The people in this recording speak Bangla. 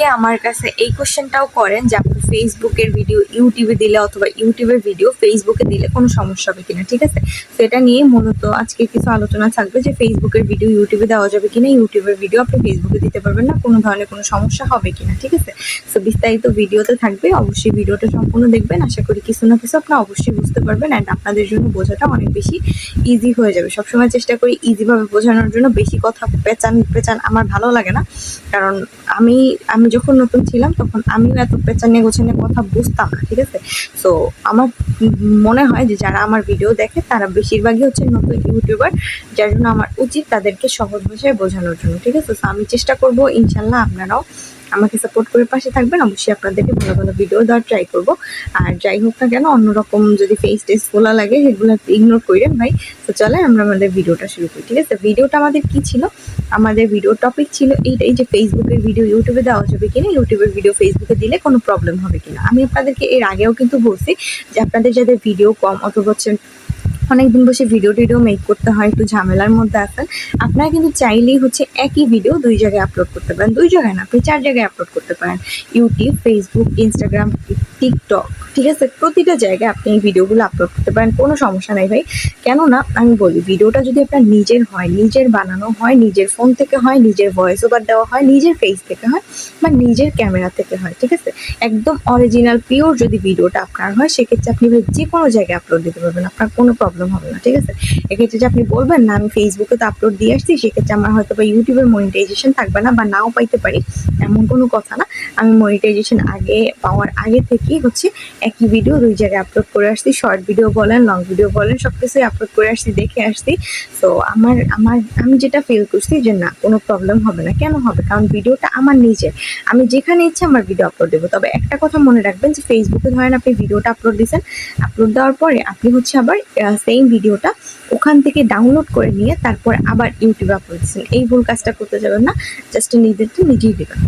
অনেকে আমার কাছে এই কোশ্চেনটাও করেন যে আপনি ফেসবুকের ভিডিও ইউটিউবে দিলে অথবা ইউটিউবের ভিডিও ফেসবুকে দিলে কোনো সমস্যা হবে কিনা, ঠিক আছে। সেটা নিয়ে মূলত আজকে কিছু আলোচনা থাকবে যে ফেসবুকের ভিডিও ইউটিউবে দেওয়া যাবে কিনা, ইউটিউবের ভিডিও আপনি ফেসবুকে দিতে পারবেন না, কোনো ধরনের কোনো সমস্যা হবে কিনা, ঠিক আছে। সো বিস্তারিত ভিডিওতে থাকবে, অবশ্যই ভিডিওটা সম্পূর্ণ দেখবেন। আশা করি কিছু না কিছু আপনারা অবশ্যই বুঝতে পারবেন অ্যান্ড আপনাদের জন্য বোঝাটা অনেক বেশি ইজি হয়ে যাবে। সবসময় চেষ্টা করি ইজিভাবে বোঝানোর জন্য, বেশি কথা পেঁচান পেঁচান আমার ভালো লাগে না, কারণ আমি আমি যখন নতুন ছিলাম তখন আমিও এত পেঁচানে গোছানে কথা বুঝতাম না, ঠিক আছে। সো আমার মনে হয় যে যারা আমার ভিডিও দেখে তারা বেশিরভাগই হচ্ছে নতুন ইউটিউবার, যার জন্য আমার উচিত তাদেরকে সহজ ভাষায় বোঝানোর জন্য, ঠিক আছে। সো আমি চেষ্টা করব ইনশাল্লাহ আপনারাও আমাকে সাপোর্ট করে পাশে থাকবেন। অবশ্যই আপনাদেরকে ভালো ভালো ভিডিও দেওয়ার ট্রাই করবো। আর যাই হোক না কেন, অন্যরকম যদি ফেস টেস্ট বলা লাগে সেগুলো ইগনোর করেন ভাই। তো চলে আমরা আমাদের ভিডিওটা শুরু করি, ঠিক আছে। ভিডিওটা আমাদের কি ছিল, আমাদের ভিডিও টপিক ছিল এইটাই যে ফেসবুকের ভিডিও ইউটিউবে দেওয়া যাবে কিনা, ইউটিউবের ভিডিও ফেসবুকে দিলে কোনো প্রবলেম হবে কিনা। আমি আপনাদেরকে এর আগেও কিন্তু বলছি যে আপনাদের যাদের ভিডিও কম অথবা হচ্ছে অনেকদিন বসে ভিডিও টিডিও মেক করতে হয়, একটু ঝামেলার মধ্যে আছেন, আপনারা কিন্তু চাইলেই হচ্ছে একই ভিডিও 2 জায়গায় আপলোড করতে পারেন। 2 জায়গায় না, আপনি 4 জায়গায় আপলোড করতে পারেন। ইউটিউব, ফেসবুক, ইনস্টাগ্রাম, টিকটক, ঠিক আছে। প্রতিটা জায়গায় আপনি এই ভিডিওগুলো আপলোড করতে পারেন, কোনো সমস্যা নাই ভাই। কেননা আমি বলি, ভিডিওটা যদি আপনার নিজের হয়, নিজের বানানো হয়, নিজের ফোন থেকে হয়, নিজের ভয়েস ওভার দেওয়া হয়, নিজের ফেস থেকে হয় বা নিজের ক্যামেরা থেকে হয়, ঠিক আছে, একদম অরিজিনাল পিওর যদি ভিডিওটা আপনার হয়, সেক্ষেত্রে আপনি যে কোনো জায়গায় আপলোড দিতে পারবেন, আপনার কোনো প্রবলেম হবে না, ঠিক আছে। এক্ষেত্রে যে আপনি বলবেন না আমি ফেসবুকে তো আপলোড দিয়ে আসছি, সেক্ষেত্রে আমার হয়তো বা ইউটিউবের মনিটাইজেশন থাকবে না বা নাও পাইতে পারি, এমন কোনো কথা না। আমি মনিটাইজেশন পাওয়ার আগে থেকেই হচ্ছে একই ভিডিও 2 জায়গায় আপলোড করে আসছি। শর্ট ভিডিও বলেন, লং ভিডিও বলেন, সব কিছুই আপলোড করে আসছি, দেখে আসছি। সো আমি যেটা ফিল করছি যে না, কোনো প্রবলেম হবে না। কেন হবে? কারণ ভিডিওটা আমার নিজের, আমি যেখানে ইচ্ছে আমার ভিডিও আপলোড দেবো। তবে একটা কথা মনে রাখবেন যে ফেসবুকে ধরেন আপনি ভিডিওটা আপলোড দিয়েছেন, আপলোড দেওয়ার পরে আপনি হচ্ছে আবার সেম ভিডিওটা ওখান থেকে ডাউনলোড করে নিয়ে তারপর আবার ইউটিউবে আপলোড দিচ্ছেন, এই ভুল কাজটা করতে যাবেন না। জাস্ট নিজেরটা নিজেই দেবেন।